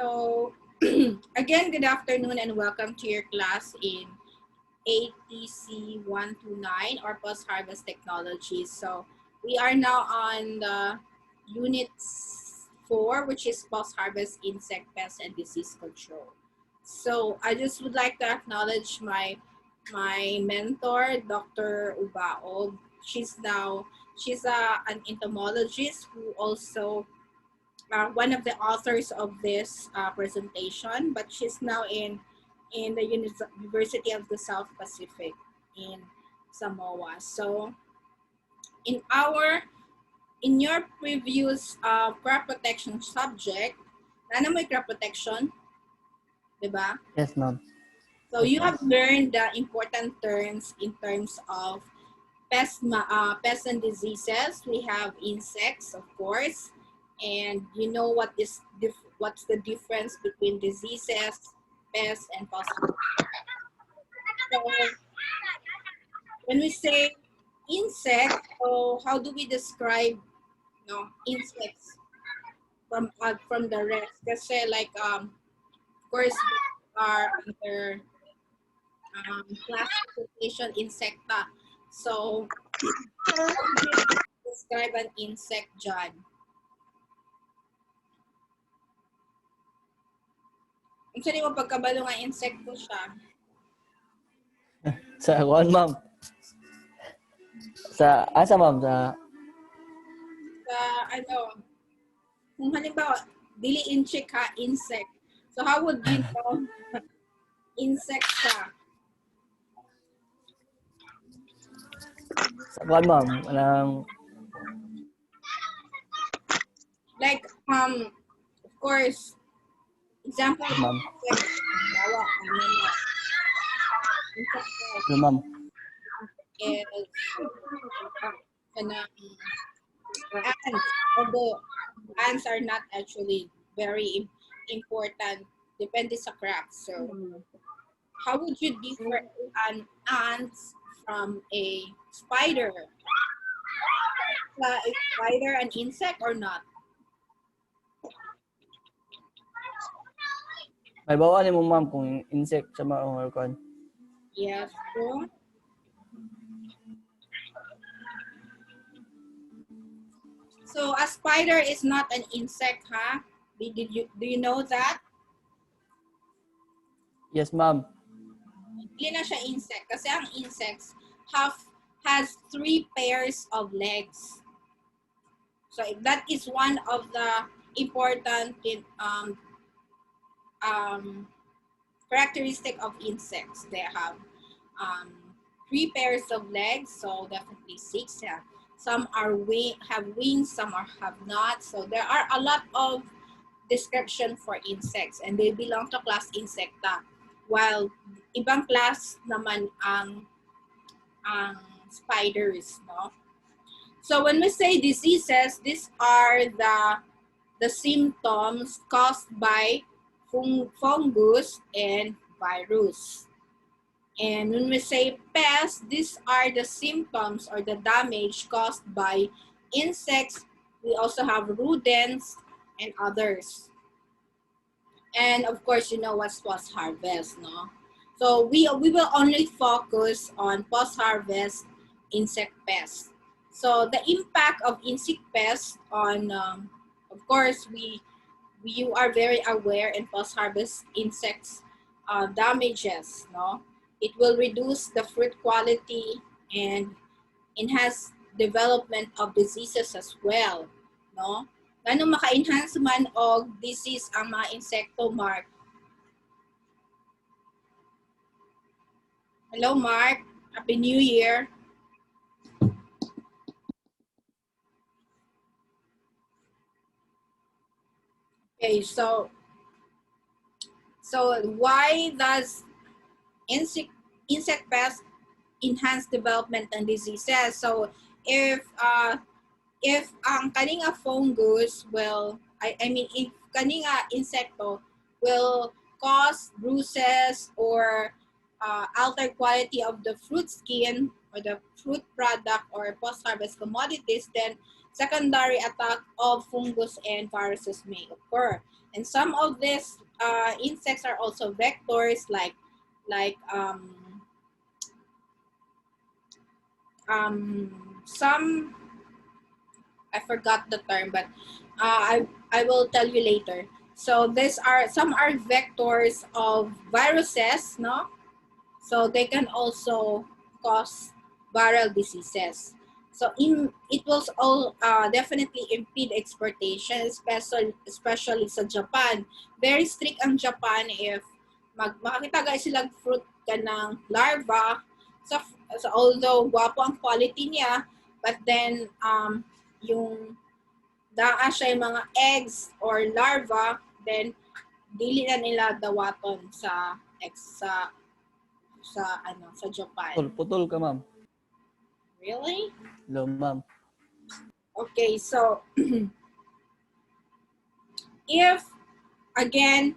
So, again, good afternoon and welcome to your class in ATC 129 or Post-Harvest Technologies. So, we are now on the Unit 4, which is Post-Harvest Insect Pest and Disease Control. So, I just would like to acknowledge my mentor, Dr. Ubaog. She's an entomologist who also one of the authors of this presentation, but she's now in the University of the South Pacific in Samoa. So in your previous crop protection subject, ano may crop protection, diba? Yes, ma'am. So you have learned the important terms in terms of pests and diseases. We have insects, of course, and you know what's the difference between diseases, pests, and possible. So when we say insect, so how do we describe insects from the rest? Kasi like of course are under classification insecta. So describe an insect, John. Kung saan mo pagkabalo nga insekto siya? Sa kuan, ma'am. Sa asa, ma'am? Sa kung halimbawa, dili insect ha, insect. So how would you know insect siya? Sa kuan, ma'am. Like, of course, example, ma'am. bawa, Ma'am. is ants. Although ants are not actually very important, depende sa craft. So, how would you differ an ant from a spider? Is a spider an insect or not? May bawaan mo, ma'am, kung insect sa mga or kuan. Yes, true. So a spider is not an insect, huh? Do you know that? Yes, ma'am. Hindi na siya insect kasi ang insects has 3 pairs of legs. So that is one of the important characteristic of insects. They have 3 pairs of legs, so definitely 6. Yeah. Some have wings, some have not. So there are a lot of description for insects, and they belong to class Insecta. While ibang class naman ang spiders, no? So when we say diseases, these are the symptoms caused by fungus and virus. And when we say pests, these are the symptoms or the damage caused by insects. We also have rodents and others. And of course, you know what's post-harvest, no? So we will only focus on post-harvest insect pests. So the impact of insect pests on, of course, you are very aware in post-harvest insects damages, no? It will reduce the fruit quality and enhance development of diseases as well, no? Ganun maka-enhance man og disease ang mga insekto, Mark? Hello, Mark. Happy New Year. Okay, so why does insect pests enhance development and diseases? So if ang kaninga fungus will, if kaninga insecto will cause bruises or alter quality of the fruit skin or the fruit product or post-harvest commodities, then secondary attack of fungus and viruses may occur. And some of these insects are also vectors, like some, I forgot the term, but I will tell you later. So these are some are vectors of viruses, no? So they can also cause viral diseases. So it will all definitely impede exportation, especially sa Japan. Very strict ang Japan if makakita guys silang fruit ka ng larva. So although guwapo ang quality niya, but then yung daa siya yung mga eggs or larva, then dili na nila dawaton sa Japan. Putol ka, ma'am. Really? Hello, ma'am. Okay, so if again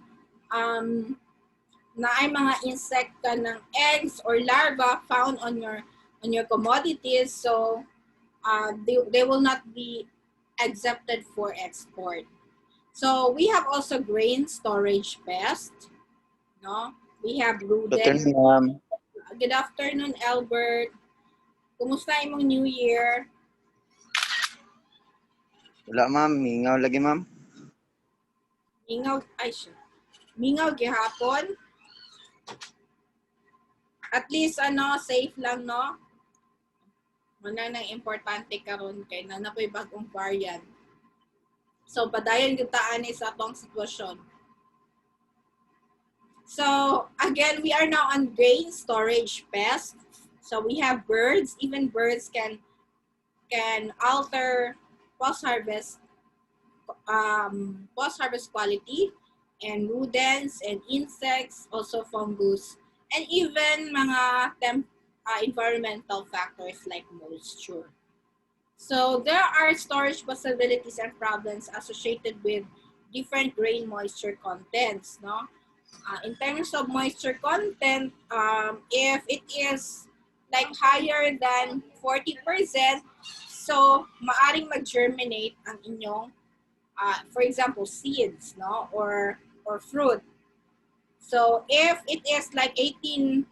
na ay mga insect ka ng eggs or larva found on your commodities, so they will not be accepted for export. So we have also grain storage pest, no? We have Good rodent. afternoon, ma'am. Good afternoon, Albert. Kumusta imong New Year? Wala, ma'am. Mingaw lagi, ma'am. Mingaw gihapon. At least safe lang, no? Muna nang importante karon kay napoy bagong variant. So padayon gyud ta ani sa atong sitwasyon. So again, we are now on grain storage pest. So we have birds. Even birds can alter post-harvest quality, and rodents and insects, also fungus, and even mga environmental factors like moisture. So there are storage possibilities and problems associated with different grain moisture contents, no? In terms of moisture content, if it is like higher than 40%, so maaring mag-germinate ang inyong, for example, seeds, no, or fruit. So if it is like 18%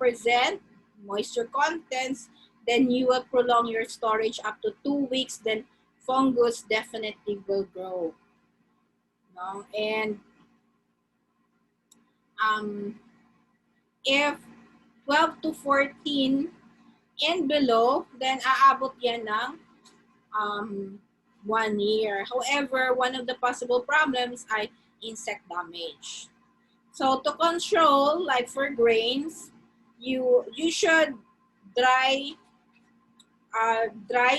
moisture contents, then you will prolong your storage up to 2 weeks. Then fungus definitely will grow. No, and if 12 to 14 and below, then aabot yan ng 1 year. However, one of the possible problems ay insect damage. So to control, like for grains, you should dry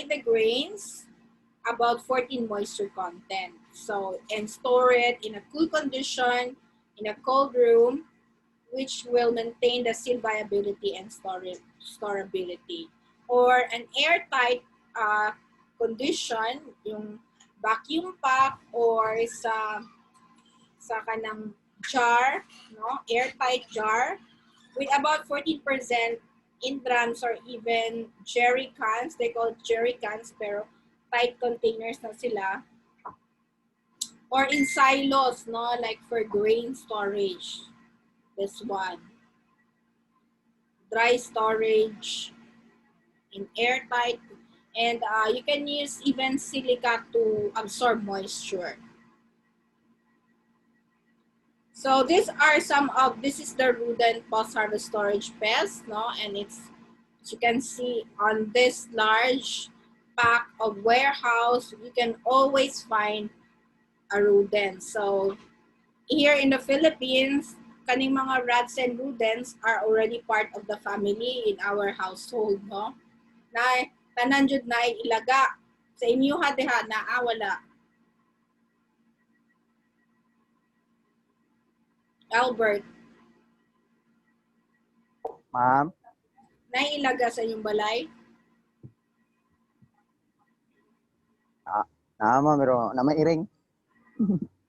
the grains about 14 moisture content. So, and store it in a cool condition in a cold room, which will maintain the seed viability and storability. Or an airtight condition, yung vacuum pack or sa kanang jar, no, airtight jar with about 14% in drums or even jerry cans. They call it jerry cans, pero tight containers na sila. Or in silos, no, like for grain storage. This one. Dry storage in airtight, and you can use even silica to absorb moisture. So this is the rodent post-harvest storage pest, no? And it's, as you can see on this large pack of warehouse, you can always find a rodent. So here in the Philippines, kaning mga rats and rodents are already part of the family in our household, no? Na tanan jud na ilaga sa inyo ha diha na wala. Albert, Ma'am. nailaga sa inyong balay? Ma'am, pero namairing.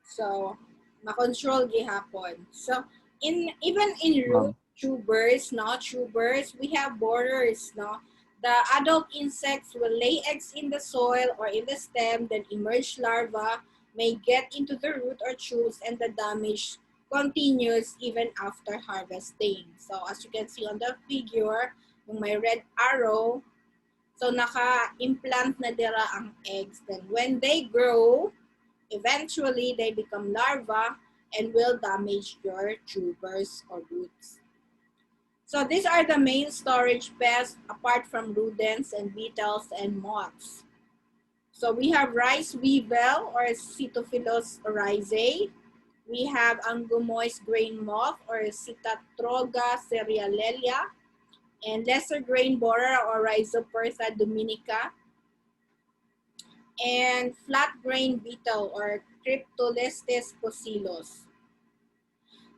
So, ma-control gihapon. So, even in root tubers, we have borders, no? The adult insects will lay eggs in the soil or in the stem, then emerge larvae, may get into the root or tubes, and the damage continues even after harvesting. So as you can see on the figure, yung may red arrow, so naka-implant na dira ang eggs. Then when they grow, eventually they become larvae and will damage your tubers or roots. So these are the main storage pests apart from rodents and beetles and moths. So we have rice weevil or Cytophilus oryzae. We have Angumois grain moth or Citatroga cerealia, and lesser grain borer or Rhizopertha dominica, and flat grain beetle or Cryptolestes poecilos.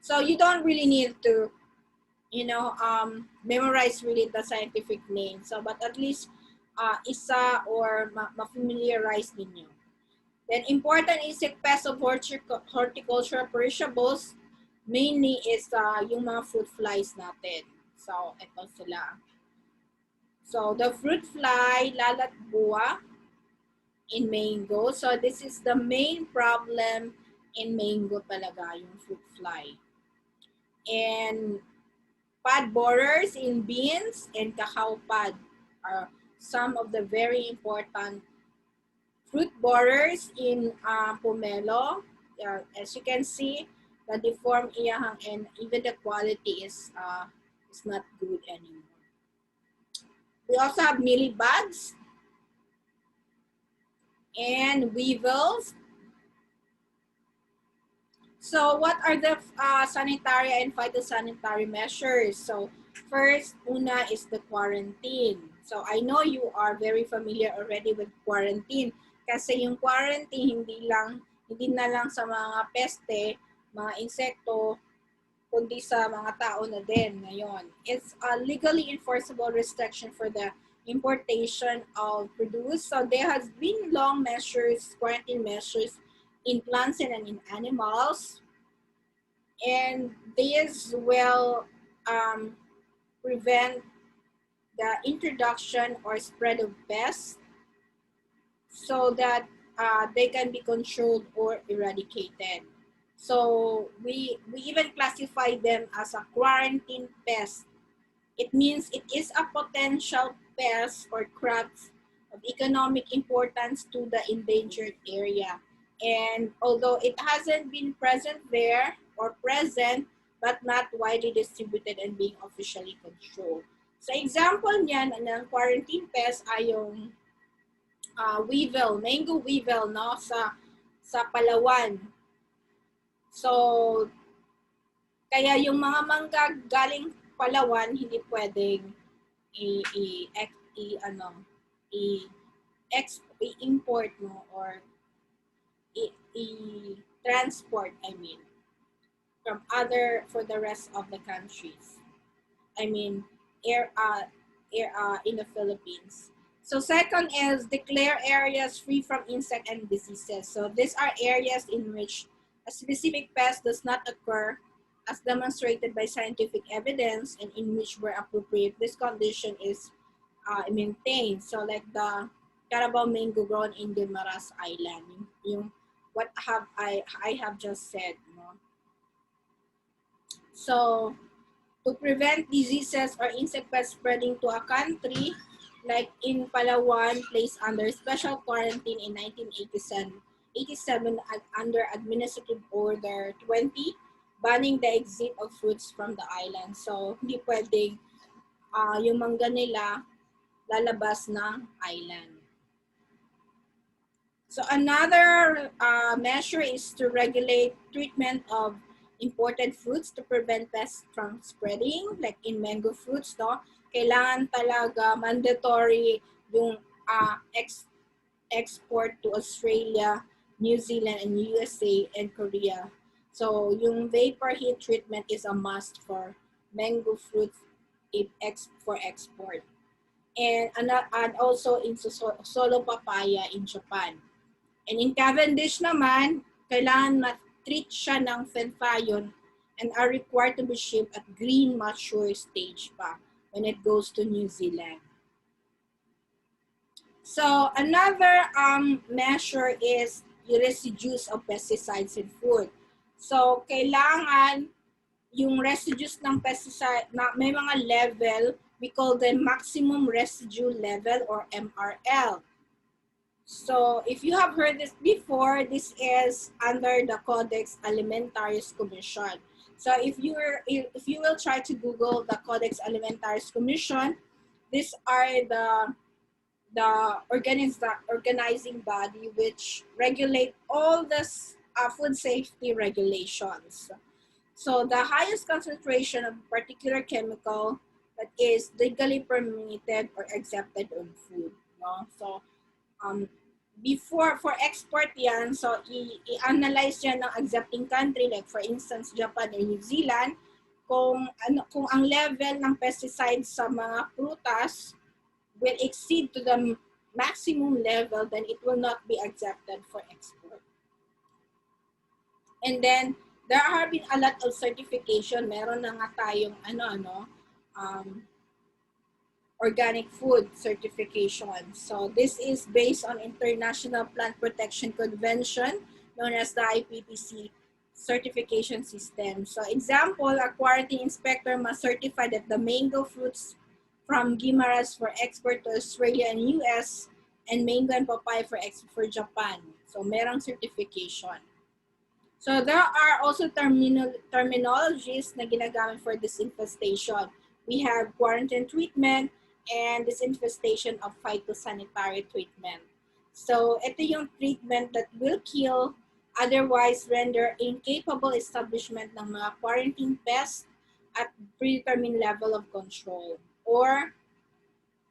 So you don't really need to, memorize really the scientific name. So, but at least isa or ma-familiarize ninyo. Then important insect pests of horticultural perishables mainly is yung mga fruit flies natin. So, ito sila. So, the fruit fly, lalatbua in mango. So, this is the main problem in mango talaga, yung fruit fly. And pod borers in beans and cacao pod are some of the very important fruit borers in pomelo. As you can see, the deformed iyahang and even the quality is not good anymore. We also have mealybugs and weevils. So what are the sanitary and phytosanitary measures? So first, una is the quarantine. So I know you are very familiar already with quarantine kasi yung quarantine hindi na lang sa mga peste, mga insekto, kundi sa mga tao na din ngayon. It's a legally enforceable restriction for the importation of produce. So there has been long measures, quarantine measures in plants and in animals. And this will prevent the introduction or spread of pests so that they can be controlled or eradicated. So we even classify them as a quarantine pest. It means it is a potential pest or crops of economic importance to the endangered area. And although it hasn't been present there or present, but not widely distributed and being officially controlled. So example niyan ng quarantine pest ay yung weevil, mango weevil, no, sa Palawan. So kaya yung mga mangga galing Palawan hindi pwedeng i-import mo or i-transport, from for the rest of the countries. In the Philippines. So second is declare areas free from insect and diseases. So these are areas in which a specific pest does not occur as demonstrated by scientific evidence and in which where appropriate this condition is maintained. So like the Carabao mango grown in Guimaras Island, yung what I have just said. No? So to prevent diseases or insect pests spreading to a country, like in Palawan, placed under special quarantine in 1987 under Administrative Order 20, banning the exit of fruits from the island. So, hindi pwedeng yung mangga nila lalabas ng island. So, another measure is to regulate treatment of imported fruits to prevent pests from spreading, like in mango fruits, no? Kailangan talaga mandatory yung export to Australia, New Zealand, and USA, and Korea. So, yung vapor heat treatment is a must for mango fruits for export. And also in solo papaya in Japan. And in Cavendish naman, kailangan treat siya ng fenthion and are required to be shipped at green mature stage pa when it goes to New Zealand. So another measure is residues of pesticides in food. So, kailangan yung residues ng pesticide, na may mga level, we call them maximum residue level or MRL. So, if you have heard this before, this is under the Codex Alimentarius Commission. So, if you will try to Google the Codex Alimentarius Commission, these are the organizing body which regulate all the food safety regulations. So, the highest concentration of a particular chemical that is legally permitted or accepted on food. No? So, before for export yan, so i-analyze yan ng accepting country, like for instance Japan or New Zealand, kung ang level ng pesticides sa mga prutas will exceed to the maximum level, then it will not be accepted for export. And then there have been a lot of certification. Meron na nga tayong organic food certification. So this is based on International Plant Protection Convention, known as the IPPC certification system. So example, a quarantine inspector must certify that the mango fruits from Guimaras for export to Australia and US, and mango and papaya for export for Japan. So merong certification. So there are also terminologies na ginagamit for disinfestation. We have quarantine treatment and disinfestation of phytosanitary treatment. So ito yung treatment that will kill, otherwise render incapable establishment ng mga quarantine pests at predetermined level of control. Or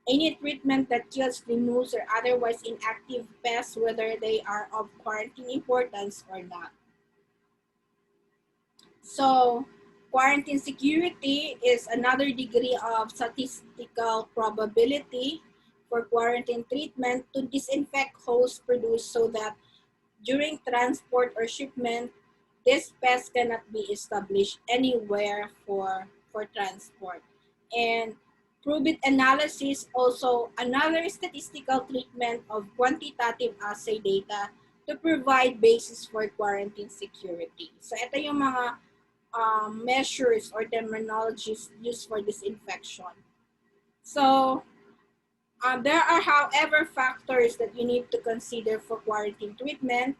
any treatment that kills, removes, or otherwise inactive pests, whether they are of quarantine importance or not. So, quarantine security is another degree of statistical probability for quarantine treatment to disinfect hosts produced so that during transport or shipment, this pest cannot be established anywhere for transport. And prove-it analysis, also another statistical treatment of quantitative assay data to provide basis for quarantine security. So ito yung mga measures or terminologies used for disinfection. So there are, however, factors that you need to consider for quarantine treatment.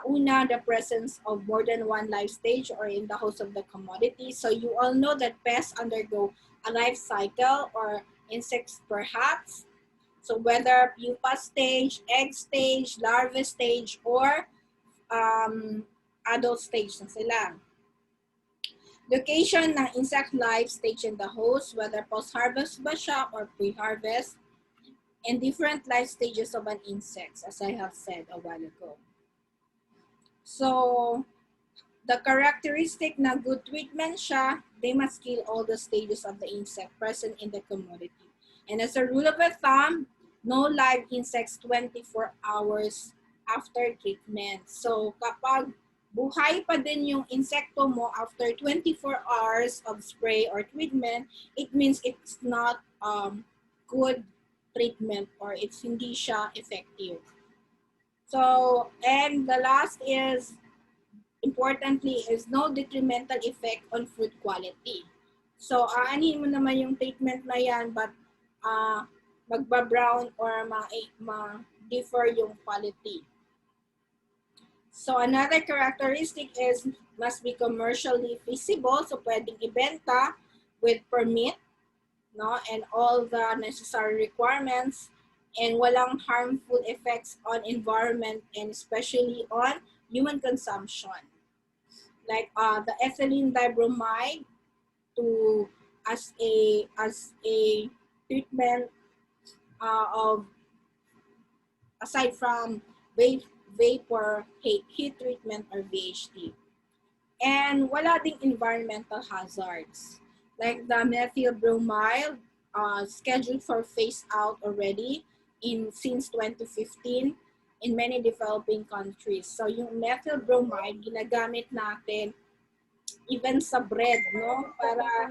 Una, the presence of more than one life stage or in the host of the commodity. So you all know that pests undergo a life cycle, or insects perhaps. So whether pupa stage, egg stage, larva stage, or adult stage na sila. Location ng insect life stage in the host, whether post-harvest ba siya or pre-harvest, and different life stages of an insect, as I have said a while ago. So, the characteristic na good treatment siya, they must kill all the stages of the insect present in the commodity. And as a rule of thumb, no live insects 24 hours after treatment. So, kapag buhay pa din yung insekto mo after 24 hours of spray or treatment, it means it's not good treatment or it's hindi siya effective. So, and the last is, importantly, is no detrimental effect on food quality. So, aanin mo naman yung treatment na yan, but magba-brown or ma-differ yung quality. So another characteristic is must be commercially feasible. So pwedeng ibenta with permit, no, and all the necessary requirements, and walang harmful effects on environment and especially on human consumption. Like the ethylene dibromide to as a treatment of, aside from vapor heat treatment or VHT. And wala ding environmental hazards. Like the methyl bromide, scheduled for phase out already since 2015 in many developing countries. So yung methyl bromide, ginagamit natin even sa bread, no? Para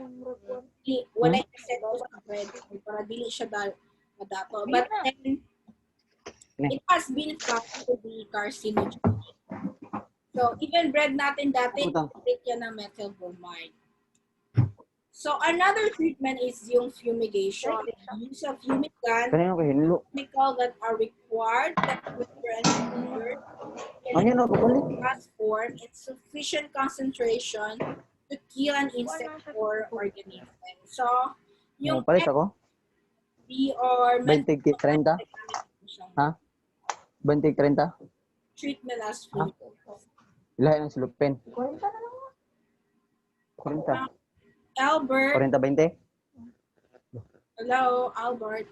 wala yung epekto sa bread, para dili siya madato. But then, it has been found to be carcinogenic. So, even bread natin dati, Utang. take yan ng methyl bromide. So, another treatment is yung fumigation. Use of fumigant, Kanino ko hinlo? chemical that are required temperature and pressure Ano in yan ako kulit? gas form in sufficient concentration to kill an insect or organism. So, yung Palit ako? FB or 20, 30? Ha? 20, 30? treatment as Ha? fumigation. Ilahin ang silupin. 40. Albert, 40, 20? hello, Albert.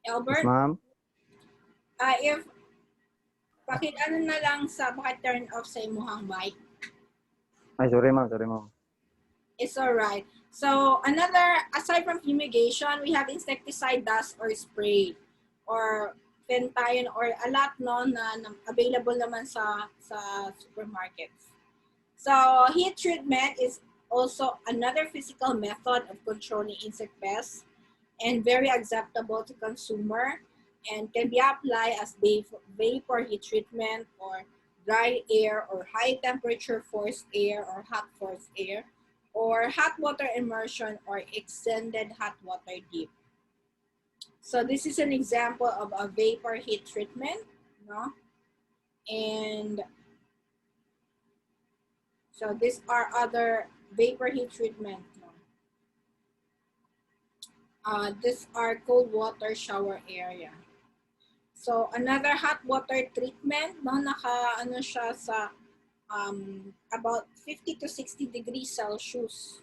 Yes, Albert, ma'am. if ano na lang sa turn off sa imuhang mic. Ay, sorry ma'am, sorry ma'am. It's alright. So another, aside from fumigation, we have insecticide dust or spray or fentanyl or a lot no na available naman sa supermarkets. So heat treatment is also another physical method of controlling insect pests and very acceptable to consumer and can be applied as vapor heat treatment or dry air or high temperature forced air or hot forced air or hot water immersion or extended hot water dip. So this is an example of a vapor heat treatment, no? And so these are other vapor heat treatment. No? These are cold water shower area. So another hot water treatment, no, ano siya sa about 50 to 60 degrees Celsius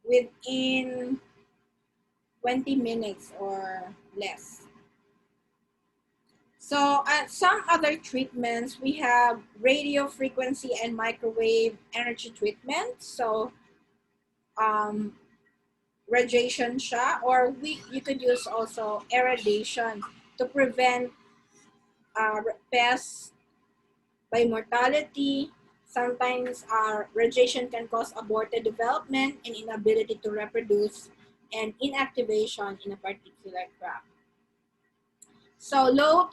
within 20 minutes or less. So some other treatments, we have radio frequency and microwave energy treatment. So radiation siya, or you could use also irradiation to prevent pests by mortality. Sometimes radiation can cause aborted development and inability to reproduce and inactivation in a particular crop. So low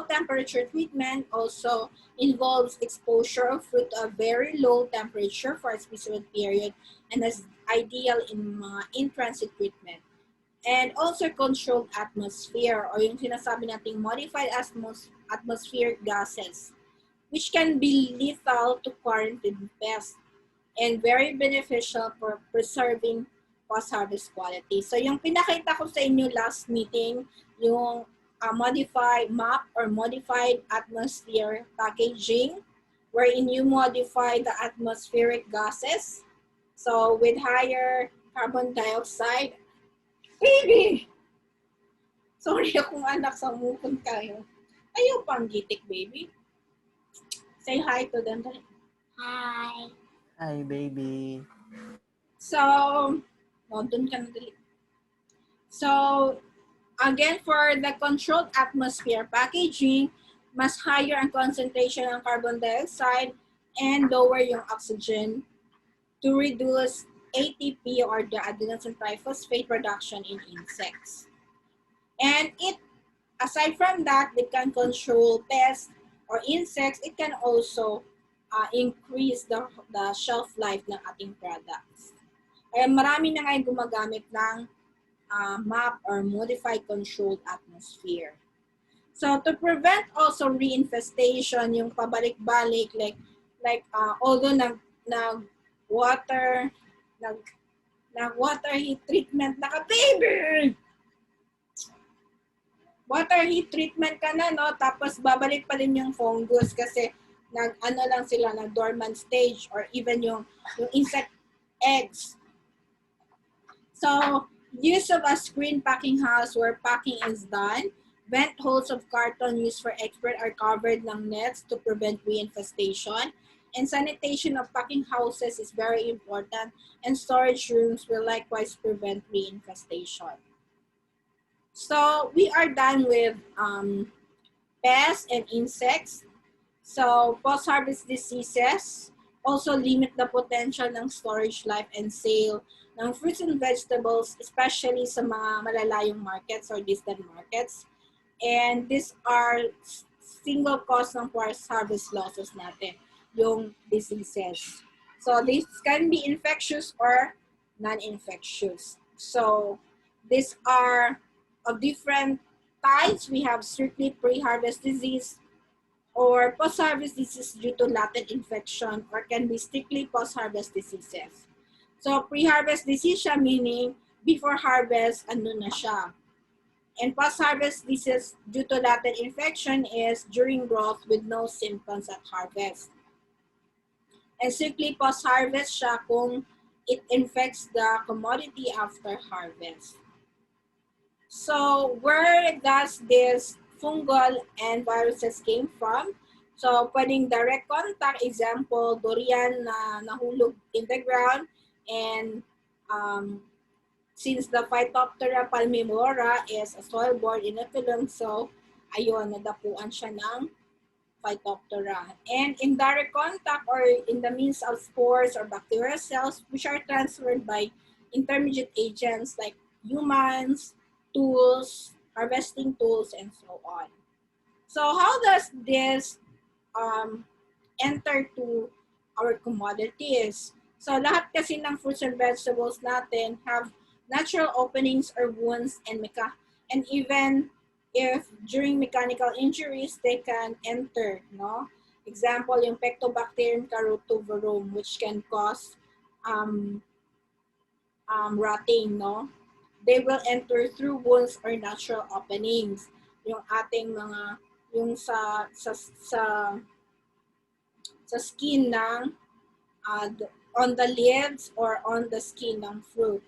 temperature treatment also involves exposure of fruit to a very low temperature for a specific period and is ideal in transit treatment. And also controlled atmosphere or yung sinasabi nating modified atmospheric gases, which can be lethal to quarantine pests and very beneficial for preserving post-harvest quality. So yung pinakita ko sa inyo last meeting, yung modified MAP or modified atmosphere packaging, wherein you modify the atmospheric gases. So with higher carbon dioxide, baby! Sorry akong anak sa mukon kayo. Ayaw pang gitik, baby. Say hi to them. Hi. Hi, baby. So, dun ka na dali. So, again, for the controlled atmosphere packaging, mas higher ang concentration ng carbon dioxide and lower yung oxygen to reduce ATP or the adenosine triphosphate production in insects. And aside from that, they can control pests or insects. It can also increase the shelf life ng ating products. Kaya marami na ngayon gumagamit ng MAP or Modified Controlled Atmosphere. So to prevent also reinfestation, yung pabalik-balik, like although water heat treatment baby! Water heat treatment ka na, no? Tapos babalik pa din yung fungus kasi lang sila, dormant stage or even yung insect eggs. So, use of a screen packing house where packing is done. Vent holes of carton used for export are covered ng nets to prevent reinfestation. And sanitation of packing houses is very important. And storage rooms will likewise prevent reinfestation. So, we are done with pests and insects. So, post-harvest diseases also limit the potential ng storage life and sale ng fruits and vegetables, especially sa mga malalayong markets or distant markets. And these are single cause ng post-harvest losses natin, yung diseases. So this can be infectious or non-infectious. So these are of different types. We have strictly pre-harvest disease or post-harvest disease due to latent infection, or can be strictly post-harvest diseases. So pre-harvest disease siya, meaning before harvest, ano na siya. And post-harvest disease due to latent infection is during growth with no symptoms at harvest. And strictly post-harvest siya kung it infects the commodity after harvest. So where does this fungal and viruses came from? So pwedeng direct contact, example, durian na nahulog in the ground, and since the Phytophthora palmivora is a soil-borne inoculum, so ayun, nadapuan siya ng Phytophthora. And indirect contact, or in the means of spores or bacterial cells, which are transferred by intermediate agents like humans, tools, harvesting tools, and so on. So how does this enter to our commodities? So lahat kasi ng fruits and vegetables natin have natural openings or wounds, and even if during mechanical injuries, they can enter, no? Example, yung Pectobacterium carotivorum, which can cause rotting, no? They will enter through wounds or natural openings. Yung ating mga, yung sa skin ng on the leaves or on the skin ng fruit.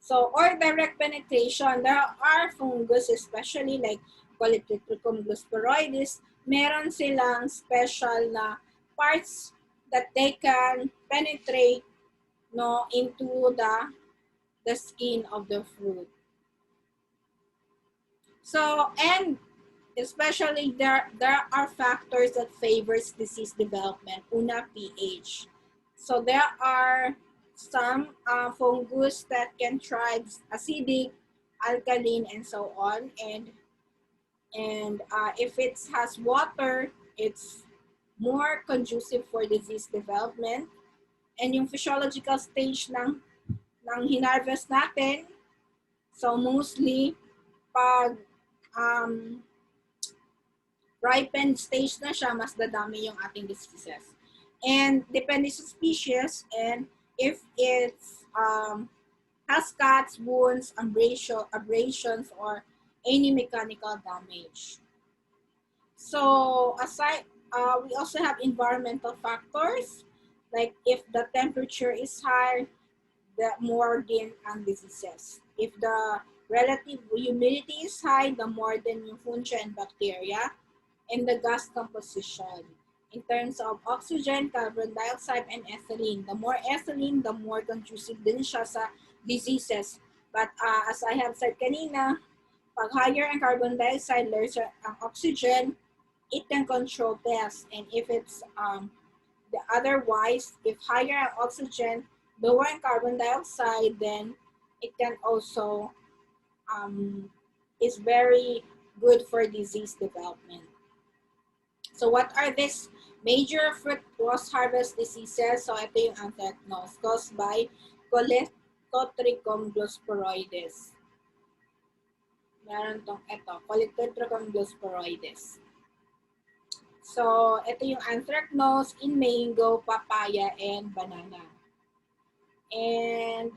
So, or direct penetration, there are fungus, especially like Polytrichum glusporoides, meron silang special na parts that they can penetrate, no, into the skin of the fruit. So, and especially there are factors that favors disease development. Una, pH. So there are some fungus that can thrive acidic, alkaline, and so on. And if it has water, it's more conducive for disease development. And yung physiological stage ng hinarvest natin, so mostly pag ripened stage na siya, mas dadami yung ating diseases. And depende sa species, and if it's has cuts, wounds, abrasions, or any mechanical damage. So aside, we also have environmental factors, like if the temperature is high, the more din ang diseases. If the relative humidity is high, the more din yung fungi and bacteria, and the gas composition. In terms of oxygen, carbon dioxide, and ethylene. The more ethylene, the more conducive din siya sa diseases. But as I have said kanina, pag higher ang carbon dioxide, lesser ang oxygen, it can control pests. And if it's the otherwise, if higher ang oxygen, lower ang carbon dioxide, then it can also is very good for disease development. So what are these major fruit post-harvest diseases? So ito yung anthracnose caused by Polytrichum glusporoides. Meron tong ito, Polytrichum glusporoides. So ito yung anthracnose in mango, papaya, and banana. And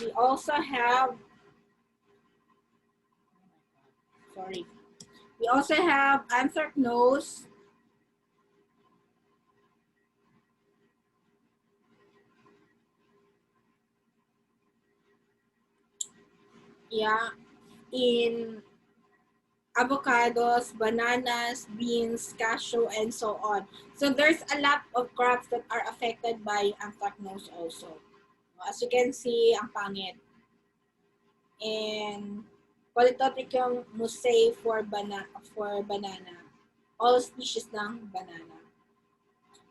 we also have, we also have anthracnose in avocados, bananas, beans, cashew, and so on. So there's a lot of crops that are affected by anthracnose also. As you can see, ang pangit. And Polytotrichum musei for banana. All species ng banana.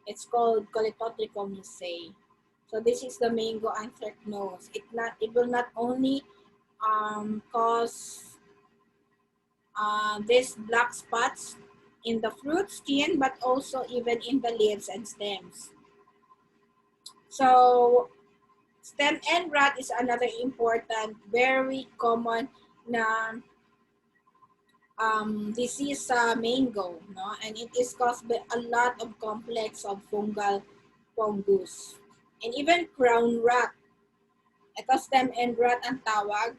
It's called Polytotrichum musei. So this is the mango anthracnose. It will not only cause these black spots in the fruit skin, but also even in the leaves and stems. So stem end rot is another important, very common na disease sa mango, no? And it is caused by a lot of complex of fungus. And even crown rot. Ito stem end rot ang tawag,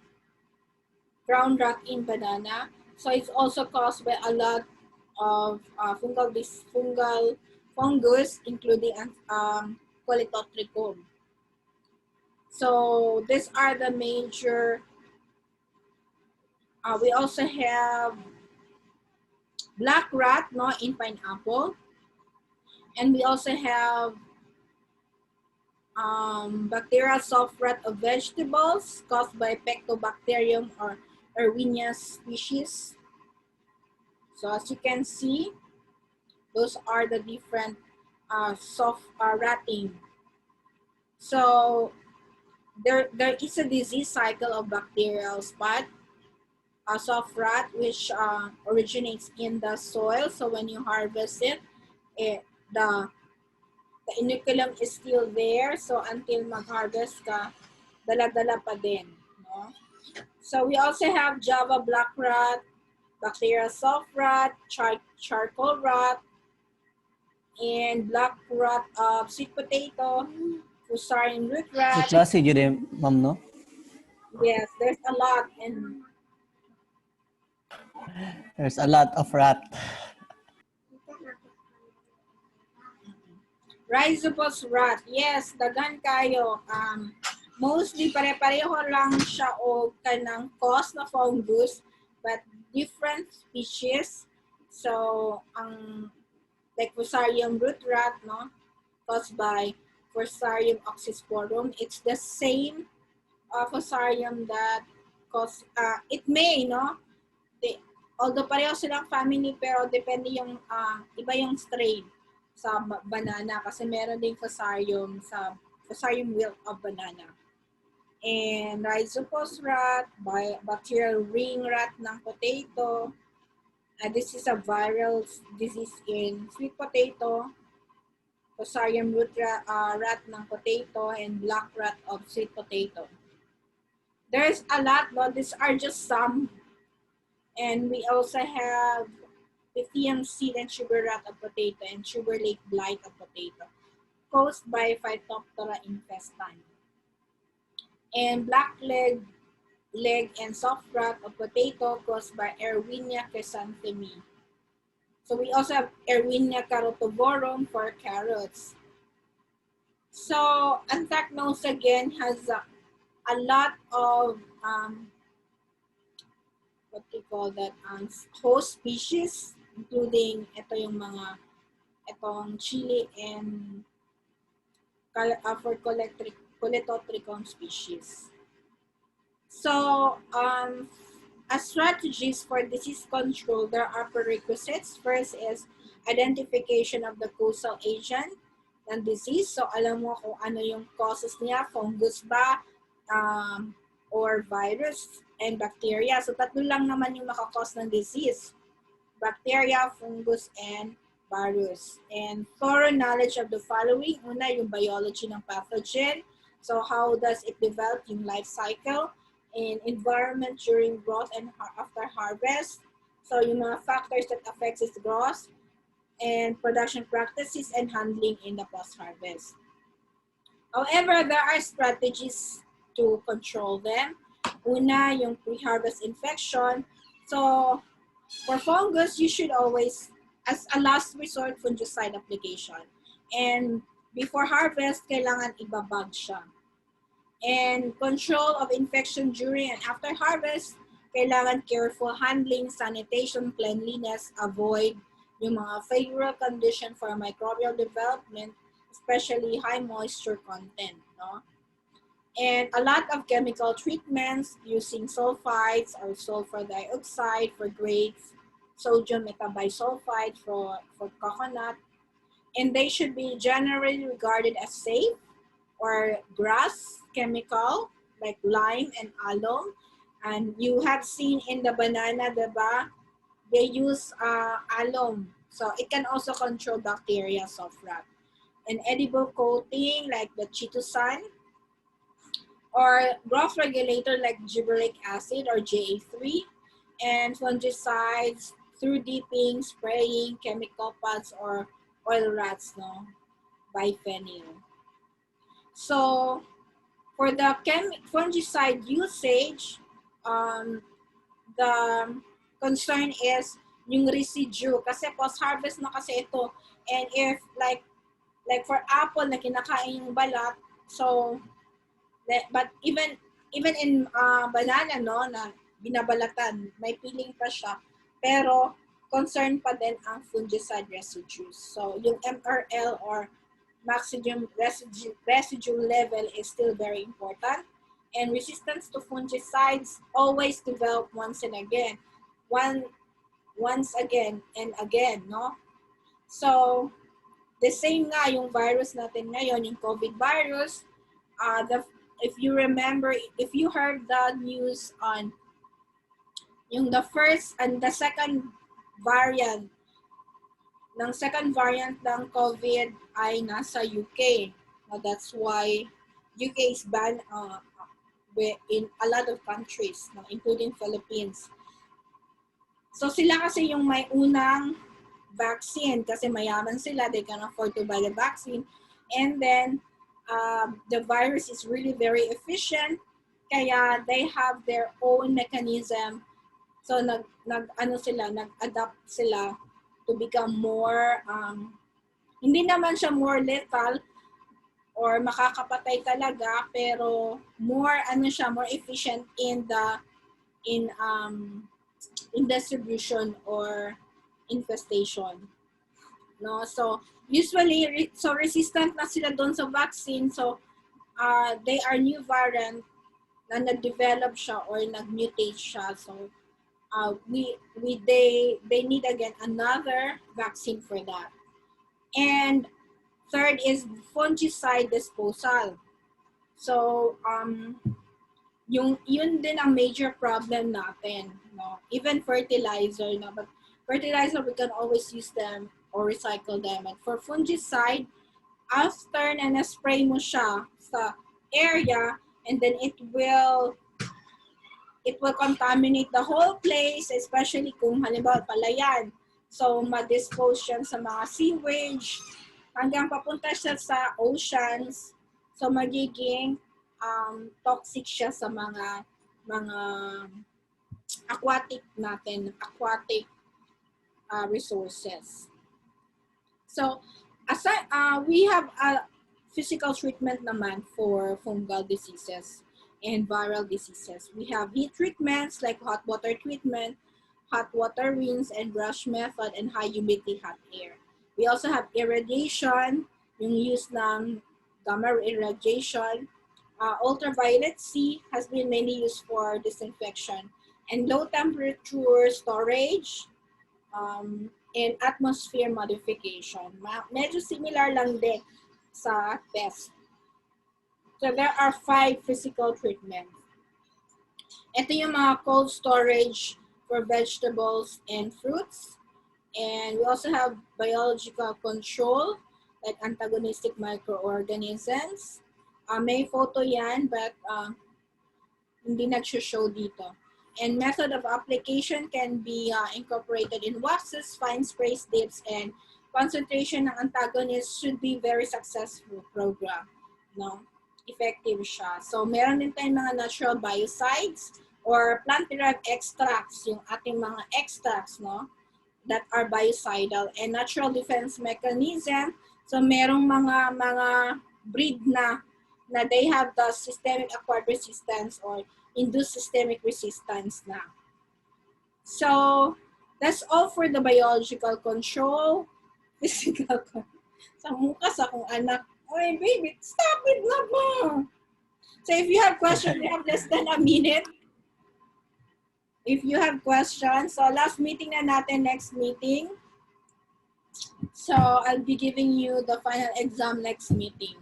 crown rot in banana. So it's also caused by a lot of fungal fungus, including Coledotrichum. So these are the major. We also have black rot, no, in pineapple, and we also have bacterial soft rot of vegetables caused by Pectobacterium or Erwinia species. So as you can see, those are the different soft rotting. So there is a disease cycle of bacterial spot, soft rot, which originates in the soil. So when you harvest it, the inoculum is still there. So until mag-harvest ka, dala-dala pa din. No? So we also have Java black rot, bacterial soft rot, charcoal rot, and black rot of sweet potato, fusarium root rot. Klase yun eh, ma'am, no? Yes, there's a lot. And There's a lot of rat. Rhizopus rot, yes, daghan kayo. Mostly pare-pareho lang siya o kanang cause na fungus, but different species. So, ang like Fusarium root rot, no, caused by Fusarium oxysporum, it's the same Fusarium that cause, it may, no, although pareho silang family, pero depende yung, iba yung strain sa banana kasi meron ding Fusarium sa Fusarium wilt of banana. And Rhizopus rot, bacterial ring rot ng potato. This is a viral disease in sweet potato, Fusarium root rat ng potato, and black rat of sweet potato. There's a lot, but these are just some. And we also have lithium seed and sugar rot of potato and sugar lake blight of potato, caused by Phytophthora infestans. And black leg and soft rot of potato caused by Erwinia chrysanthemi. So we also have Erwinia carotoborum for carrots. So anthracnose again has a lot of what do you call that, host species, including itong chili and for Coledotrichum species. So as strategies for disease control, there are prerequisites. First is identification of the causal agent ng disease. So alam mo kung ano yung causes niya, fungus ba, or virus and bacteria. So tatlo lang naman yung makakause ng disease: bacteria, fungus, and virus. And thorough knowledge of the following. Una, yung biology ng pathogen. So how does it develop yung life cycle and environment during growth and after harvest. So yung mga factors that affects its growth and production practices and handling in the post-harvest. However, there are strategies to control them. Una, yung pre-harvest infection. So for fungus, you should always, as a last resort, fungicide application. And before harvest, kailangan ibabag siya. And control of infection during and after harvest, kailangan careful handling, sanitation, cleanliness, avoid yung mga favorable condition for microbial development, especially high moisture content, no? And a lot of chemical treatments using sulfides or sulfur dioxide for grapes, sodium metabisulfite for coconut, and they should be generally regarded as safe, or grass chemical like lime and alum. And you have seen in the banana, diba? they use alum. So it can also control bacteria of rat. An edible coating like the chitosan or growth regulator like gibberellic acid or GA3, and fungicides through dipping, spraying, chemical pads, or oil rats, no, biphenyl. So for the fungicide usage, um, the concern is yung residue kasi post-harvest na kasi ito, and if like for apple na kinakain yung balat, so but even in banana, no, na binabalatan, may peeling pa siya, pero concern pa din ang fungicide residues. So yung MRL or maximum residue level is still very important, and resistance to fungicides always develop once and again, once again and again, no? So the same nga yung virus natin ngayon, yung COVID virus, if you remember, if you heard the news on yung the first and the second variant, second variant ng COVID ay nasa UK. That's why UK is banned in a lot of countries, including Philippines. So sila kasi yung may unang vaccine kasi mayaman sila, they can afford to buy the vaccine. And then the virus is really very efficient, kaya they have their own mechanism. So nag-adapt sila to become more, hindi naman siya more lethal or makakapatay talaga, pero more more efficient in distribution or infestation. No, so usually so resistant na sila doon sa vaccine, so they are new variant na nag-develop siya or nag-mutate siya, so they need again another vaccine for that. And third is fungicide disposal. So yun din ang major problem natin, no? Even fertilizer, no? But fertilizer, we can always use them or recycle them. And for fungicide, after na na-spray mo siya sa area, and then it will contaminate the whole place, especially kung halimbawa palayan. So, ma-dispose siya sa mga sewage, hanggang papunta siya sa oceans. So, magiging toxic siya sa mga aquatic resources. So, we have a physical treatment naman for fungal diseases and viral diseases. We have heat treatments like hot water treatment, hot water rinse and brush method, and high humidity hot air. We also have irradiation, yung use ng gamma irradiation. Ultraviolet C has been mainly used for disinfection, and low temperature storage, and atmosphere modification. Medyo similar lang din sa pest. So there are 5 physical treatments. Ito yung mga cold storage for vegetables and fruits. And we also have biological control, like antagonistic microorganisms. May photo yan, but hindi nag-show dito. And method of application can be incorporated in waxes, fine sprays, dips, and concentration ng antagonist should be very successful program. No? Effective siya. So, meron din tayong mga natural biocides or plant-derived extracts, yung ating mga extracts, no, that are biocidal, and natural defense mechanism. So, merong mga breed na they have the systemic acquired resistance or induced systemic resistance na. So, that's all for the biological control. Physical control. Sa mukha sa akong anak, oy baby, stop it na po. So if you have questions, we have less than a minute. If you have questions, so last meeting na natin, next meeting. So I'll be giving you the final exam next meeting.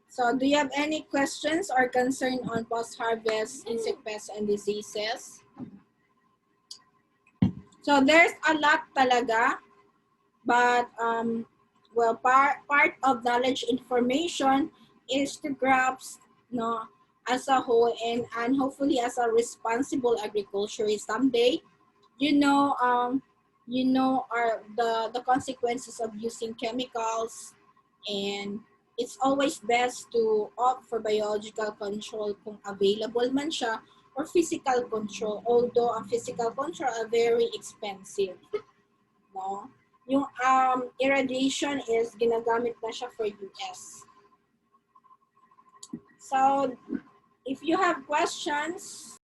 So do you have any questions or concern on post-harvest insect pests and diseases? So there's a lot talaga, but well, part of knowledge information is to grasp, no, as a whole, and hopefully as a responsible agriculturist someday, you know, are the consequences of using chemicals, and it's always best to opt for biological control kung available man siya, or physical control, although ang physical control are very expensive, no? Yung irradiation is ginagamit na siya for US. So if you have questions,